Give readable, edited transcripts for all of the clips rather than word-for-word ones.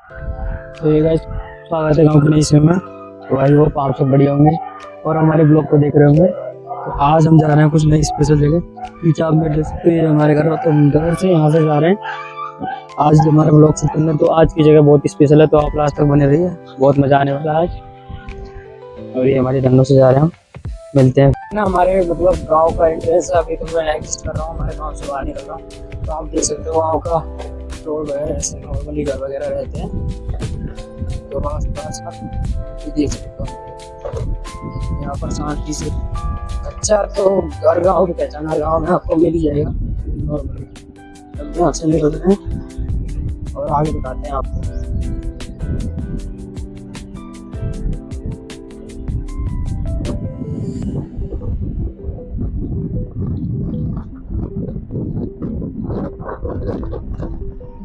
तो ये गाइस स्वागत है कंपनी में। तो भाई वो आप सब बढ़िया होंगे और हमारे ब्लॉग को देख रहे होंगे। तो आज हम जा रहे हैं कुछ नई स्पेशल जगह। पीछे आप देख सकते हैं हमारे घर, तो हम घर से यहाँ से जा रहे हैं आज हमारा ब्लॉग शूट करने। तो आज की जगह बहुत स्पेशल है, तो आप लास्ट तक बने रहिए, बहुत मजा आने वाला है आज। और ये हमारे धंधों से जा रहे हैं, हम मिलते हैं ना हमारे मतलब गांव का एंट्रेंस। अभी तो मैं एग्जिट कर रहा हूँ, हमारे गांव से बाहर निकल रहा हूँ। तो आप देख सकते हो गाँव का रोड वगैरह ऐसे नॉर्मली घर वगैरह रहते हैं। तो आस पास आप देख सकते हो यहाँ पर शांति से। अच्छा तो घर गाँव की पहचान हर गाँव में आपको मिल ही जाएगा नॉर्मली। यहाँ से निकल रहे हैं और आगे दिखाते हैं आपको।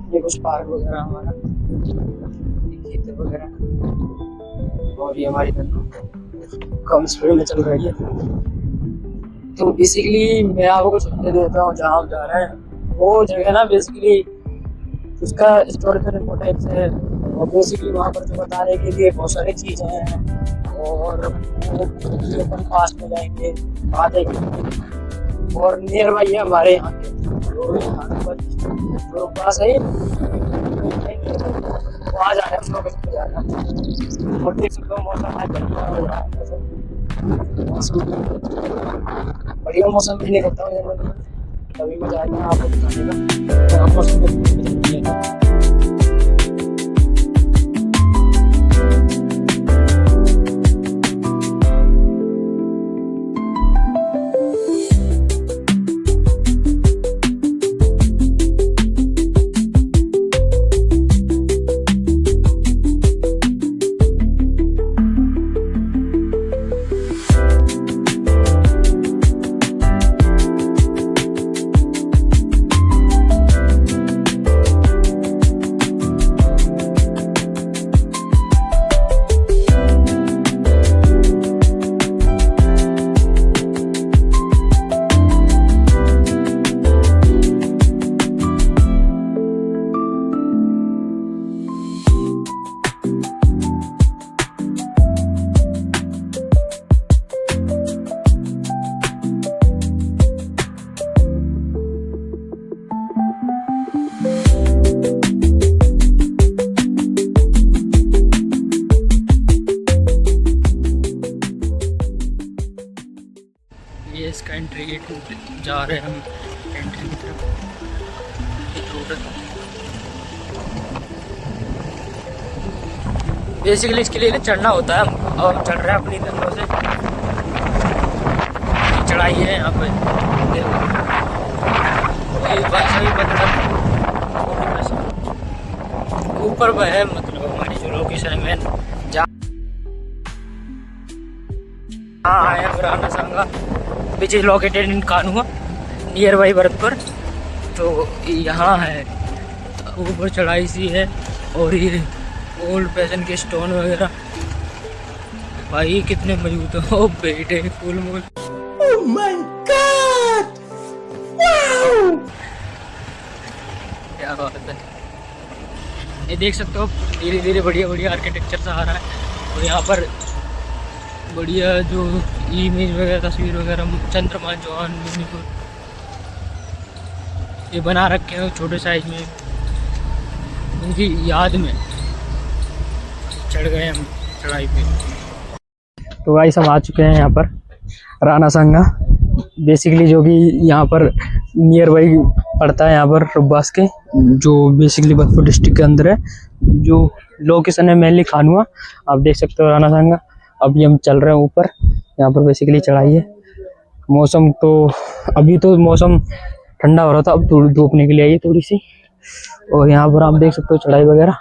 ये कुछ पार्क वगैरह हमारा, खेत वगैरह, और ये हमारी कम स्पीड में चल रही है। तो बेसिकली मैं आपको कुछ अपडेट देता हूँ। जहाँ आप जा रहे हैं वो जगह ना बेसिकली उसका हिस्टोरिकल इम्पोर्टेंस है, और बेसिकली वहाँ पर जो बताने के लिए बहुत सारी चीज़ें हैं। और वो अपन पास में जाएंगे बातें, और नियर बाई है हमारे यहाँ के तो पास है वहाँ जा रहे हैं हम लोग। जा रहे हैं और देख सकते हो मौसम आज बढ़िया मौसम भी नहीं करता हूँ, तभी मजा आएगा आपको दिखाने का। मौसम इसका एंट्री गेट जा रहे हैं हम एंट्री की तरफ। बेसिकली इसके लिए चढ़ना होता है, और हम चढ़ रहे हैं अपनी धंधों से। चढ़ाई है यहाँ पे, ऊपर वह है मतलब हमारी जो लोकेशन है मेन, जहाँ आए हैं Rana Sanga which is located in Kanhua near by Bharatpur. तो यहाँ है ऊपर चढ़ाई सी है, और ये ओल्ड फैशन के स्टोन वगैरह भाई कितने मजबूत है। ओ बेटे फुल मूल, ओह माय गॉड, वाओ क्या बात है। ये देख सकते हो धीरे धीरे बढ़िया बढ़िया आर्किटेक्चर सा आ रहा है। और यहाँ पर बढ़िया जो इमेज वगैरह तस्वीर वगैरह चंद्रमा जॉन यूनिकोड ये बना रखे हैं छोटे साइज में, उनकी याद में चढ़ गए हम चढ़ाई पे। तो गाइस हम आ चुके हैं यहाँ पर राना संगा, बेसिकली जो कि यहाँ पर नियर बाई पड़ता है, यहाँ पर रुब्बास के, जो बेसिकली भरतपुर डिस्ट्रिक्ट के अंदर है। जो लोकेशन है मेनली खानुआ, आप देख सकते हो राना संगा। अभी हम चल रहे हैं ऊपर, यहाँ पर बेसिकली चढ़ाई है। मौसम तो अभी तो मौसम ठंडा हो रहा था, अब धूप निकली आई है थोड़ी सी। और यहाँ पर आप देख सकते हो चढ़ाई वगैरह।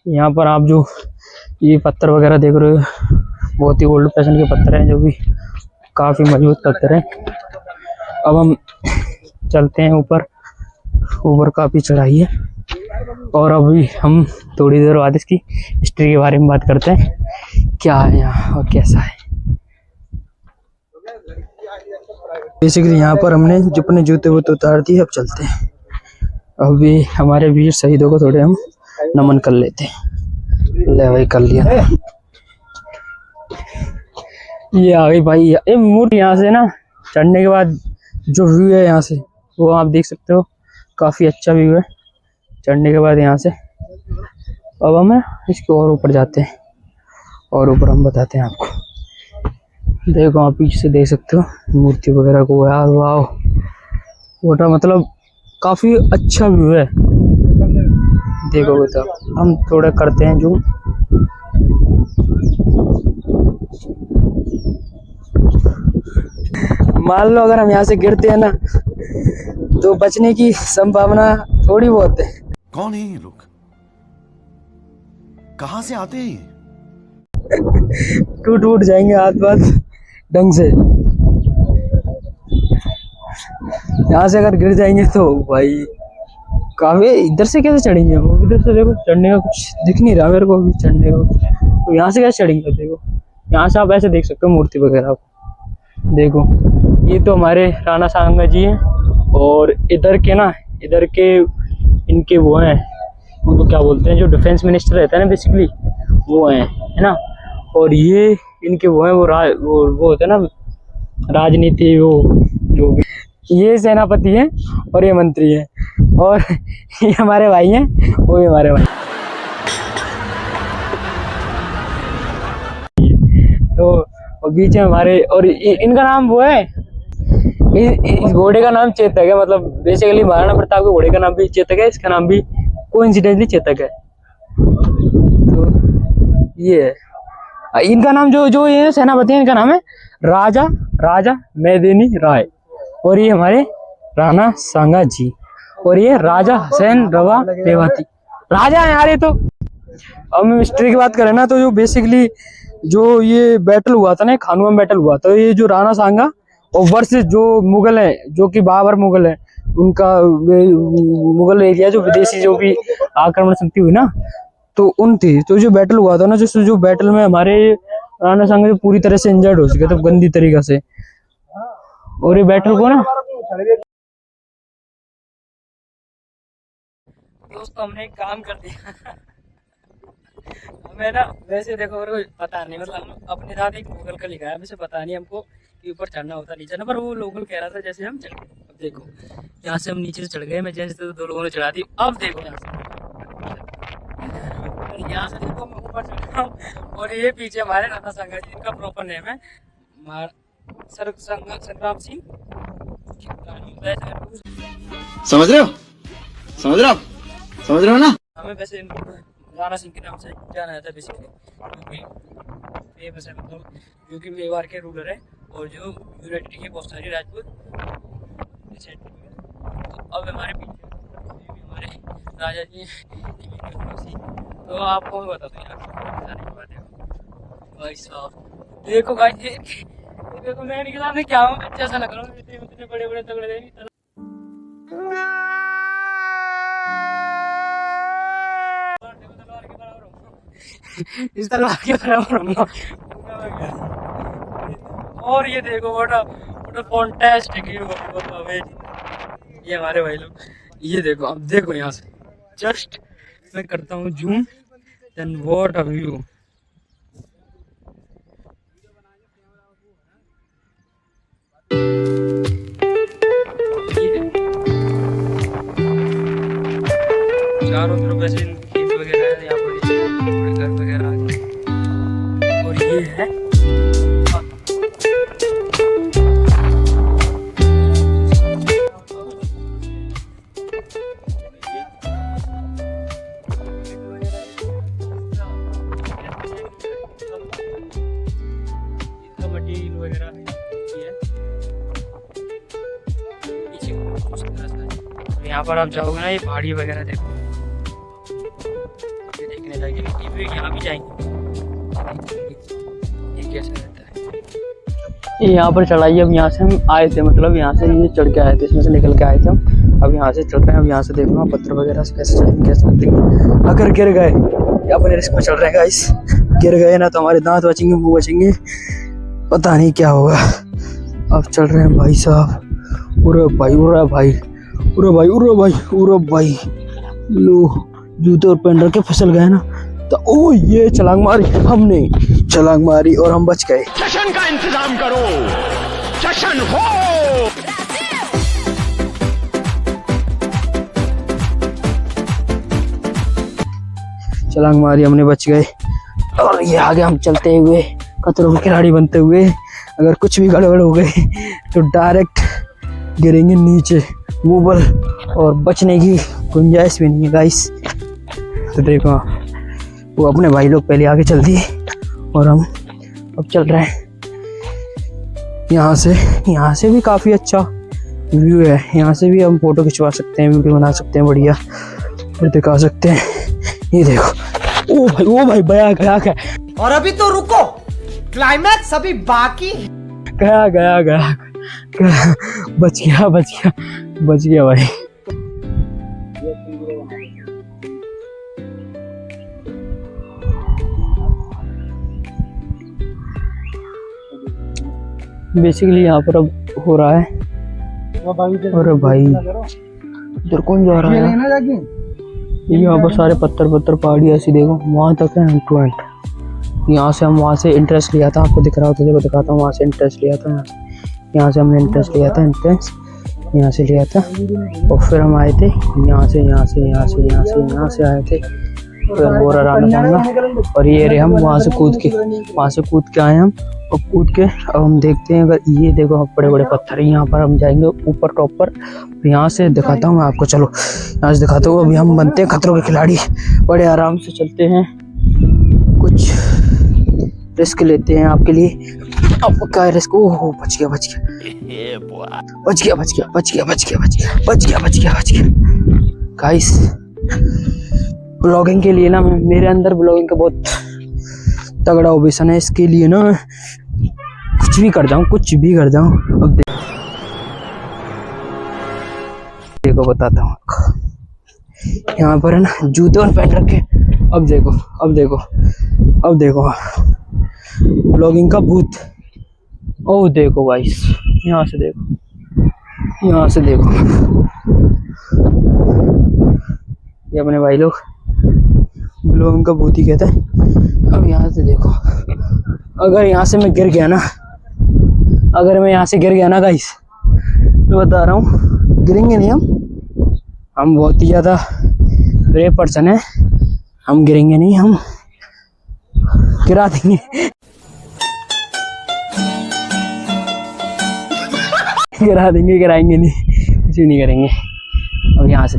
यहाँ पर आप जो ये पत्थर वगैरह देख रहे हो बहुत ही ओल्ड फैशन के पत्थर हैं, जो भी काफ़ी मजबूत पत्थर हैं। अब हम चलते हैं ऊपर, ऊपर काफ़ी चढ़ाई है। और अभी हम थोड़ी देर बाद इसकी हिस्ट्री के बारे में बात करते हैं, क्या है यहाँ और कैसा है। बेसिकली यहाँ पर हमने अपने जूते वूते उतार दिए, अब चलते हैं। अभी हमारे वीर शहीदों को थोड़े हम नमन कर लेते हैं। ले भाई कर लिया। ये आ गई भाई ये मूर्ति। यहाँ से ना चढ़ने के बाद जो व्यू है यहाँ से वो आप देख सकते हो, काफी अच्छा व्यू है चढ़ने के बाद यहाँ से। अब हम इसके और ऊपर जाते हैं और ऊपर हम बताते हैं आपको। देखो आप पीछे से देख सकते हो मूर्ति वगैरह को यार, वाह वोटा, मतलब काफी अच्छा व्यू है। देखो तो हम थोड़ा करते हैं जूम। मान लो अगर हम यहाँ से गिरते हैं ना तो बचने की संभावना थोड़ी बहुत है। कौन है ये लोग, कहां से आते हैं? टूट जाएंगे हाथ पाथ ढंग से। यहाँ से अगर गिर जाएंगे तो भाई काफी। इधर से कैसे चढ़ेंगे वो? इधर से देखो चढ़ने का कुछ दिख नहीं रहा मेरे को अभी चढ़ने का। तो यहाँ से कैसे चढ़ेंगे? देखो यहाँ से आप ऐसे देख सकते हो मूर्ति वगैरह को। देखो ये तो हमारे राणा सांगा जी हैं, और इधर के इनके वो हैं, उनको क्या बोलते हैं, जो डिफेंस मिनिस्टर रहता है ना बेसिकली वो हैं, है ना। और ये इनके वो हैं, वो होते हैं ना राजनीति, वो जो भी, ये सेनापति हैं और ये मंत्री हैं, और ये हमारे भाई हैं, वो भी हमारे भाई। तो बीच में हमारे, और इनका नाम वो है, इस घोड़े का नाम चेतक है। मतलब बेसिकली महाराणा प्रताप के घोड़े का नाम भी चेतक है, इसका नाम भी कोइंसिडेंटली चेतक है। तो ये है इनका नाम, जो ये सेनापति है इनका नाम है राजा मैदेनी राय, और ये हमारे राणा सांगा जी, और ये राजा हसैन रवा रेवती राजा है यार ये। तो अब हम हिस्ट्री की बात करें ना, तो जो बेसिकली जो ये बैटल हुआ था ना, खानवा बैटल हुआ था, ये जो राणा सांगा और वर्सेस जो मुगल है, जो कि बाबर मुगल है, उनका मुगल एरिया जो विदेशी जो भी आक्रमण शक्ति हुई ना, तो उन थी। तो जो बैटल हुआ था ना, जो बैटल में हमारे राणा सांगा जो पूरी तरह से इंजर्ड हो चुके थे गंदी तरीका से, और ये बैटल को ना दोस्तों हमने एक काम कर दिया। हमें ना वैसे देखो मेरे को पता नहीं, मतलब हम अपने साथ एक लोकल का लिखा है, वैसे पता नहीं हमको कि ऊपर चढ़ना होता नीचे ना, पर वो लोकल कह रहा था जैसे हम चढ़। अब देखो यहाँ से हम नीचे से चढ़ गए, मैं जैसे तो 2 लोगों ने चढ़ा दी। अब देखो यहाँ से देखो मैं ऊपर चढ़ रहा हूँ, और ये पीछे हमारे राणा सांगा जी, इनका प्रॉपर नेम है संग्राम सिंह। समझ रहे हो ना? हमें वैसे राणा सिंह के नाम से जाना जाता है बेसिकली, फेमस है, मतलब क्योंकि मेवाड़ के रूलर है, और जो यूनाइटेड के बहुत सारी राजपूत। तो अब हमारे पीछे हमारे राजा जी तो आपको मैं बताता हूँ भाई साहब। देखो भाई देखो मैं इनके सामने क्या हूँ, अच्छा सा लग रहा हूँ, इतने बड़े बड़े तगड़े। इस तलवार के बराबर। और ये देखो बड़ा फैंटास्टिक, ये हमारे भाई लोग। ये देखो अब देखो यहाँ से जस्ट मैं करता हूँ zoom, then what a view. चारों तरफ ऐसे खेत वगैरह है, यहाँ पर घर वगैरह, और ये है मटीरियल वगैरह है। यहाँ पर आप जाओगे ना, ये पहाड़ी वगैरह देखो, देखने लगे यहाँ भी जाएंगे। ये कैसा रहता है, ये यहाँ पर चढ़ाई। अब यहाँ से हम आए थे, मतलब यहाँ से ये चढ़ के आए थे, इसमें से निकल के आए थे हम। अब यहाँ से चल रहे हैं। अब यहाँ से देखना पत्थर वगैरह से कैसे चढ़ेंगे, कैसे चढ़ेंगे। अगर गिर गए, अपने रिस्क में चल रहे हैं गाइस, गिर गए ना तो हमारे दांत बचेंगे, मुँह बचेंगे, पता नहीं क्या होगा। अब चल रहे हैं भाई साहब। उरे भाई लो जूते और पहन रखे, फिसल गए ना तो ओ ये छलांग मारी हमने, छलांग मारी और हम बच गए। जश्न का इंतजाम करो, जश्न हो। छलांग मारी हमने, बच गए। और ये आगे हम चलते हुए खतरों के खिलाड़ी बनते हुए, अगर कुछ भी गड़बड़ हो गई तो डायरेक्ट गिरेंगे नीचे मूबल, और बचने की गुंजाइश भी नहीं है गाइस। तो देखो वो अपने भाई लोग पहले आगे चल दिए और हम अब चल रहे हैं। यहाँ से भी काफ़ी अच्छा व्यू है, यहाँ से भी हम फोटो खिंचवा सकते हैं, वीडियो बना सकते हैं बढ़िया, फिर दिखा सकते हैं। ये देखो ओ भाई बया गया। और अभी तो रुको, क्लाइमैक्स अभी बाकी। गया बच गया भाई। बेसिकली यहाँ पर अब हो रहा है। अरे भाई इधर कौन जा रहा है? यहाँ पर सारे पत्थर पहाड़ी ऐसी देखो, वहाँ तक है एंड टू एंड। यहाँ से हम वहाँ से इंटरेस्ट लिया था, आपको दिख रहा होता, देखो दिखाता हूँ। वहाँ से इंटरेस्ट लिया था, यहाँ से हमने इंटरेस्ट लिया था, इंटरेस्ट यहाँ से लिया था, और फिर हम आए थे यहाँ से आए थे, फिर बोरा राना। और ये रहे हम वहाँ से कूद के आए हम, और कूद के अब हम देखते हैं। अगर ये देखो बड़े बड़े पत्थर है, यहाँ पर हम जाएंगे ऊपर टॉप पर। यहाँ से दिखाता हूँ मैं आपको, चलो यहाँ से दिखाता हूँ। अभी हम बनते हैं खतरों के खिलाड़ी, बड़े आराम से चलते हैं, कुछ रिस्क लेते हैं आपके लिए। अब क्या रिस्क? ओह बच गया गाइस। ब्लॉगिंग के लिए ना, मेरे अंदर ब्लॉगिंग का बहुत तगड़ा ओबिशन है, इसके लिए ना कुछ भी कर जाऊं। अब देखो बताता हूँ आपको। यहाँ पर है ना जूते और पहन रखे। अब देखो ब्लॉगिंग का भूत। ओ देखो गाइस, यहाँ से देखो ये अपने भाई लोग ब्लॉगिंग का भूत ही कहते हैं। अब यहाँ से देखो, अगर यहाँ से मैं गिर गया ना गाइस, मैं बता रहा हूँ गिरेंगे नहीं हम बहुत ही ज़्यादा ब्रेव पर्सन है, हम गिरेंगे नहीं, हम गिरा देंगे। गिराएंगे नहीं, कुछ भी नहीं करेंगे। अब यहाँ से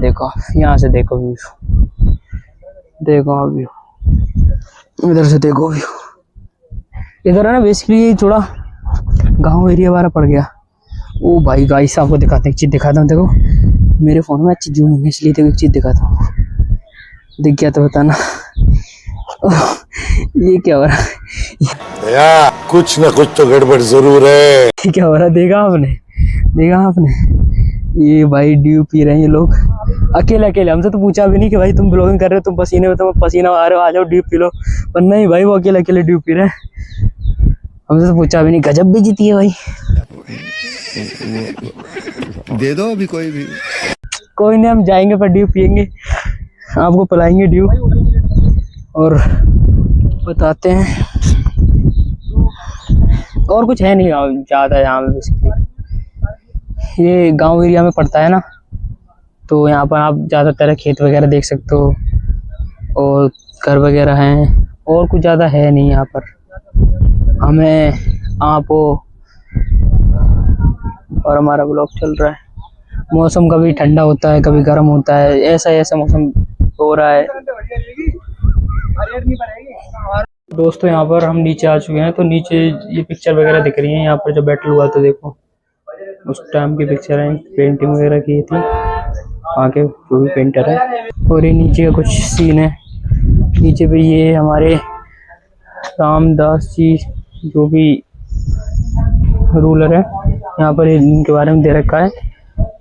देखो व्यू, देखो व्यू, इधर से देखो व्यू। इधर है ना बेसिकली थोड़ा गांव एरिया वाला पड़ गया। ओ भाई गाइस आपको दिखाते हैं, एक चीज़ दिखाता हूँ। देखो मेरे फ़ोन में अच्छी जूम है, इसलिए देखो एक चीज़ दिखाता हूँ। दिख गया तो बताना। ये क्या हो रहा है यार? कुछ ना कुछ तो गड़बड़ जरूर है। ये क्या हो रहा है? देखा आपने? ये भाई ड्यू पी रहे हैं ये लोग अकेले। हमसे तो पूछा भी नहीं कि भाई तुम ब्लॉगिंग कर रहे हो, तुम पसीने में, तुम पसीना आ रहे हो, आ जाओ ड्यू पी लो। पर नहीं भाई, वो अकेले ड्यू पी रहे हैं, हमसे तो पूछा भी नहीं। गजब बेइज्जती है भाई। दे दो अभी कोई नहीं, हम जाएंगे पर ड्यू पियेंगे, आपको पिलाएंगे ड्यू और बताते हैं। और कुछ है नहीं ज़्यादा यहाँ में। बेसिकली ये गांव एरिया में पड़ता है ना, तो यहाँ पर आप ज़्यादातर खेत वगैरह देख सकते हो और घर वगैरह हैं, और कुछ ज़्यादा है नहीं यहाँ पर। हमें आप और हमारा ब्लॉग चल रहा है। मौसम कभी ठंडा होता है, कभी गर्म होता है, ऐसा मौसम हो रहा है। दोस्तों यहाँ पर हम नीचे आ चुके हैं, तो नीचे ये पिक्चर वगैरह दिख रही है। यहाँ पर जो बैटल हुआ तो देखो उस टाइम की पिक्चर है, पेंटिंग वगैरह की थी आगे जो भी पेंटर है। और ये नीचे का कुछ सीन है। नीचे पे ये हमारे रामदास जी जो भी रूलर है, यहाँ पर इनके बारे में दे रखा है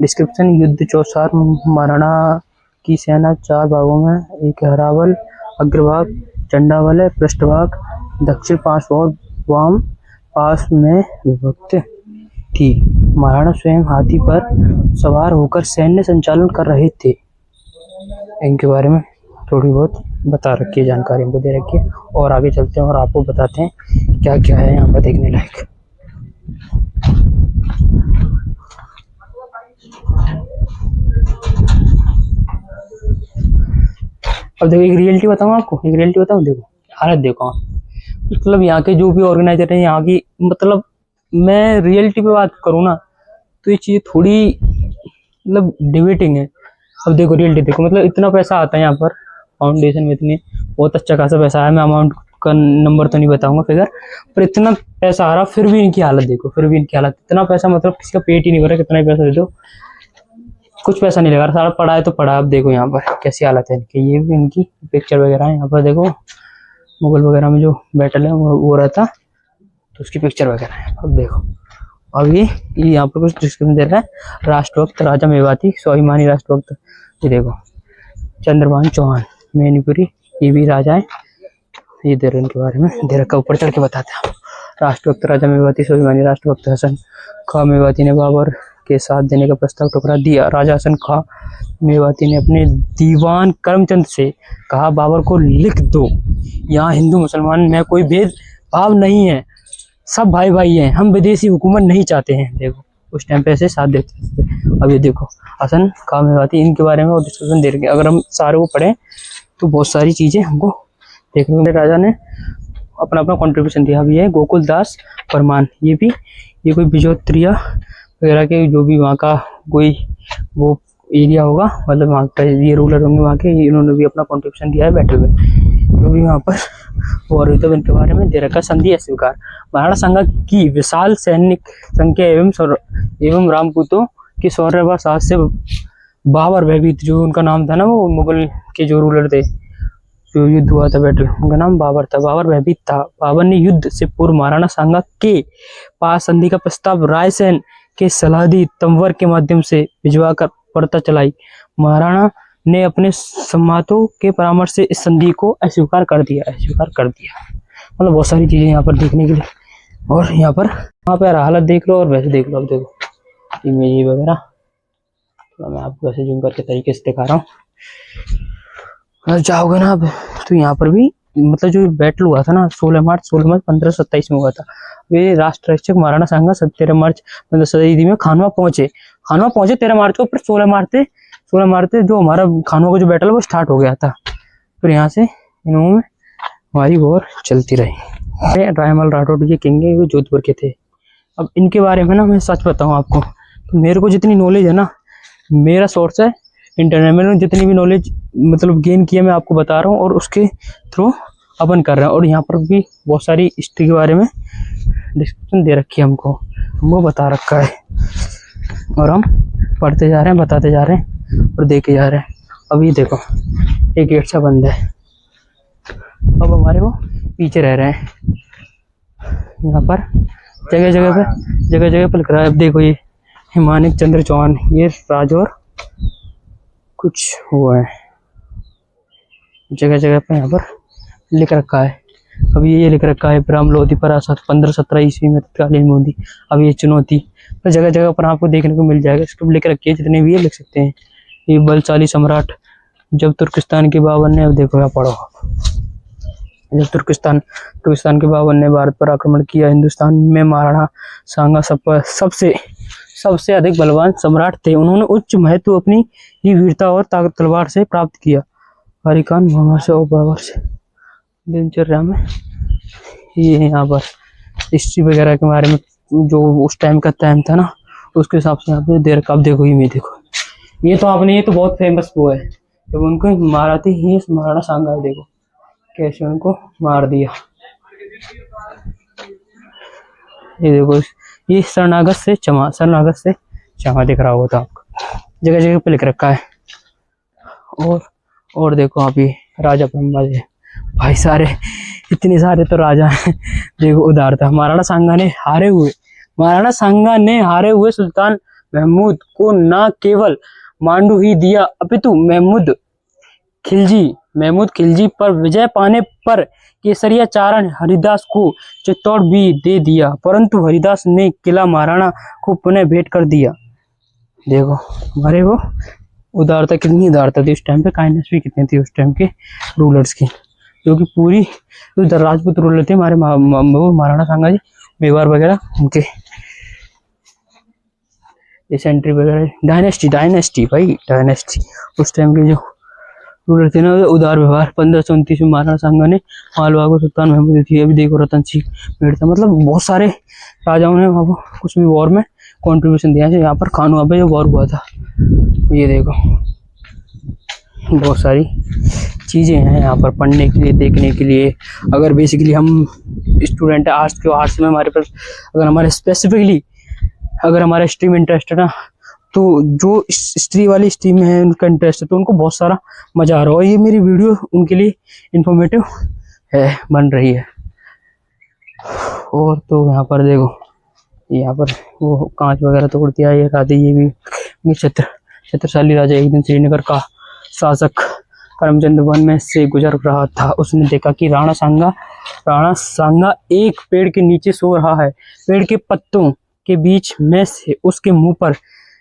डिस्क्रिप्शन। युद्ध चौसार महाराणा की सेना 4 भागों में, एक हरावल, अग्रभाग, चंडावल, पृष्ठभाग, दक्षिण 5 और वाम पास में विभक्त थी। महाराणा स्वयं हाथी पर सवार होकर सैन्य संचालन कर रहे थे। इनके बारे में थोड़ी बहुत बता रखी है, जानकारी हमको दे रखी है। और आगे चलते हैं और आपको बताते हैं क्या क्या है यहाँ पर देखने लायक। अब देखो एक रियलिटी बताऊँ आपको, एक रियलिटी बताऊँ। देखो हालत देखो आप, मतलब यहाँ के जो भी ऑर्गेनाइजर हैं यहाँ की, मतलब मैं रियलिटी पे बात करूँ ना तो ये चीज़ थोड़ी मतलब डिबेटिंग है। अब देखो रियलिटी देखो, मतलब इतना पैसा आता है यहाँ पर फाउंडेशन में, इतनी बहुत अच्छा खासा पैसा है। मैं अमाउंट का नंबर तो नहीं बताऊंगा, फिगर, पर इतना पैसा आ रहा, फिर भी इनकी हालत देखो, फिर भी इनकी हालत, इतना पैसा मतलब किसी का पेट ही नहीं भरा, कितना ही पैसा दे दो कुछ पैसा नहीं लगा रहा, सारा पड़ा है तो पड़ा। अब देखो यहाँ पर कैसी हालत है इनकी। ये भी इनकी पिक्चर वगैरह है यहाँ पर, देखो मुगल वगैरह में जो बैटल है वो हो रहा था तो उसकी पिक्चर वगैरह है। अब देखो अब ये यहाँ पर कुछ डिस्क्रिप्शन दे रहा है। राष्ट्रभक्त राजा मेवाती स्वाभिमानी राष्ट्रभक्त, ये देखो चंद्रभान चौहान मैनीपुरी, ये भी राजा है, ये दे रहे इनके बारे में दे रखा, ऊपर चढ़ के बताते हैं। राष्ट्रभक्त राजा मेवाती स्वाभिमानी राष्ट्रभक्त हसन खां मेवाती ने बाबर के साथ देने का प्रस्ताव ठुकरा दिया। राजा हसन खां मेवाती ने अपने दीवान करमचंद से कहा, बाबर को लिख दो, यहाँ हिंदू मुसलमान में कोई भेदभाव नहीं है, सब भाई भाई हैं, हम विदेशी हुकूमत नहीं चाहते हैं। देखो उस टाइम पे ऐसे साथ देते थे। अब ये देखो हसन खां मेवाती, इनके बारे में और डिस्कशन दे रखे। अगर हम सारे को पढ़ें तो बहुत सारी चीज़ें हमको देखने को। राजा ने अपना अपना कंट्रीब्यूशन दिया। अब ये गोकुल दास परमान, ये कोई बिजोत्रिया वगैरह के जो भी वहाँ का कोई वो एरिया होगा, मतलब वहाँ का ये रूलर होंगे वहाँ के, इन्होंने भी अपना कंट्रीब्यूशन दिया है बैटल में। जो भी वहाँ पर वॉर हुई तो इनके बारे में दे रखा। संधि स्वीकार, महाराणा सांगा की विशाल सैनिक संख्या एवं रामपूतों की शौर्य व साहस से बाबर भयभीत, जो उनका नाम था ना, वो मुगल के जो रूलर थे, जो युद्ध हुआ था बैटल, उनका नाम बाबर था, बाबर भयभीत था। बाबर ने युद्ध से पूर्व महाराणा सांगा के पास संधि का प्रस्ताव रायसेन के सलाहदी तंवर के माध्यम से भिजवा कर वार्ता चलाई। महाराणा ने अपने सम्मातों के परामर्श से इस संधि को अस्वीकार कर दिया, मतलब बहुत सारी चीजें यहाँ पर देखने के लिए। और यहाँ पर हालत देख लो और वैसे देख लो। अब देखो इमेज वगैरह, तो मैं आपको वैसे जूम करके तरीके से दिखा रहा हूँ। जाओगे ना अब तो यहाँ पर भी मतलब जो बैटल हुआ था ना 16 मार्च 1527 में हुआ था। वे राष्ट्र रक्षक महाराणा सांगा 13 मार्च 1527 में खानवा पहुंचे 13 मार्च को, फिर 16 मार्च जो हमारा खानवा का जो बैटल वो स्टार्ट हो गया था। फिर यहाँ से इन्होंने हमारी वॉर चलती रही। रायमल राठौड़ जी किंग है, वो जोधपुर के थे। अब इनके बारे में ना मैं सच बताऊँ आपको, तो मेरे को जितनी नॉलेज है ना, मेरा सोर्स है इंटरनेट में, जितनी भी नॉलेज मतलब गेन किया मैं आपको बता रहा हूँ और उसके थ्रू अपन कर रहे हैं। और यहाँ पर भी बहुत सारी हिस्ट्री के बारे में डिस्क्रिप्शन दे रखी है, हमको बता रखा है और हम पढ़ते जा रहे हैं, बताते जा रहे हैं और देखे जा रहे हैं। अभी देखो एक गेट सा बंद है, अब हमारे वो पीछे रह रहे हैं। यहाँ पर जगह जगह पर लिख रहा है। अब देखो ये हिमानिक चंद्र चौहान, ये राज और कुछ हुआ है, जगह पर यहाँ पर लिख रखा है। अब ये लिख रखा है ब्रह्म लोधी पराशर 1517 ईस्वी में तत्कालीन मोदी। अब ये चुनौती तो जगह पर आपको देखने को मिल जाएगा, इसको लिख रखी है, जितने भी ये लिख सकते हैं। ये बलशाली सम्राट जब तुर्किस्तान के बाबर ने, अब देखो यहाँ पढ़ो, जब तुर्किस्तान के बाबर ने भारत पर आक्रमण किया, हिंदुस्तान में महाराणा सांगा सबसे अधिक बलवान सम्राट थे। उन्होंने उच्च महत्व अपनी ही वीरता और ताकत तलवार से प्राप्त किया। हरिकान मुहम्मद से और बाबर से दिनचर्या में ये यहाँ पर हिस्ट्री वगैरह के बारे में जो उस टाइम का टाइम था ना, उसके हिसाब से यहाँ पे दे रखा। अब देखो ये देखो, ये तो बहुत फेमस वो है, जब उनको मारा थे, ये महाराणा सांगा है, देखो कैसे उनको मार दिया। ये देखो ये शरणागत से क्षमा दिख रहा होगा आपको, जगह पे लिख रखा है। और देखो आप ये राजा ब्रह्मा जी, भाई सारे इतने सारे तो राजा हैं। देखो उदार था महाराणा सांगा ने हारे हुए सुल्तान महमूद को न केवल मांडू ही दिया, अपितु महमूद खिलजी पर विजय पाने पर केसरिया चारण हरिदास को चित्तौड़ भी दे दिया, परंतु हरिदास ने किला महाराणा को पुनः भेंट कर दिया। देखो हमारे वो उदारता कितनी उदारता थी उस टाइम पे, काइंडनेस भी कितनी थी उस टाइम के रूलर्स की, जो कि पूरी जो राजपूत रूलर थे हमारे महाराणा सांगा जी, मेवाड़ वगैरह, उनके ये सेंट्री वगैरह, डायनेस्टी भाई डायनेस्टी, उस टाइम के जो रूलर थे ना, उदार व्यवहार। 1529 में महाराणा सांगा ने मालवा को सुल्तान महमूद थी, अभी देखो रतन सिंह मेड़ता, मतलब बहुत सारे राजाओं ने वहाँ कुछ भी वॉर में कंट्रीब्यूशन दिया है। यहाँ पर खानवा पे जो वॉर हुआ था, ये देखो बहुत सारी चीज़ें हैं यहाँ पर पढ़ने के लिए, देखने के लिए। अगर बेसिकली हम स्टूडेंट है आर्ट्स के, आर्ट्स में हमारे पास अगर हमारे स्पेसिफिकली अगर हमारा स्ट्रीम इंटरेस्ट है ना, तो जो हिस्ट्री वाली स्ट्रीम में है उनका इंटरेस्ट है, तो उनको बहुत सारा मज़ा आ रहा है। और ये मेरी वीडियो उनके लिए इंफॉर्मेटिव है, बन रही है। और तो यहाँ पर देखो, यहाँ पर वो कांच वगैरह तोड़ दिया ये राधे, ये भी छत्रसाली राजा एक दिन श्रीनगर का शासक करमचंद वन में से गुजर रहा था। उसने देखा कि राणा सांगा एक पेड़ के नीचे सो रहा है। पेड़ के पत्तों के बीच में से उसके मुंह पर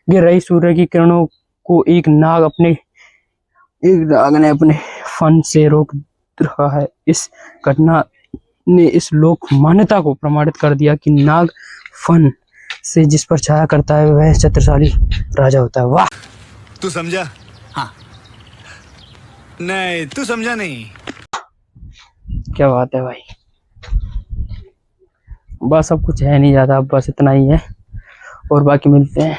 गिर रही सूर्य की किरणों को एक नाग ने अपने फन से रोक रखा है। इस घटना ने इस लोक मान्यता को प्रमाणित कर दिया कि नाग फन से जिस पर छाया करता है वह छत्रसाली राजा होता है। वाह, तू समझा? हाँ। नहीं, तू समझा नहीं। क्या बात है भाई। बस अब कुछ है नहीं ज़्यादा, बस इतना ही है, और बाकी मिलते हैं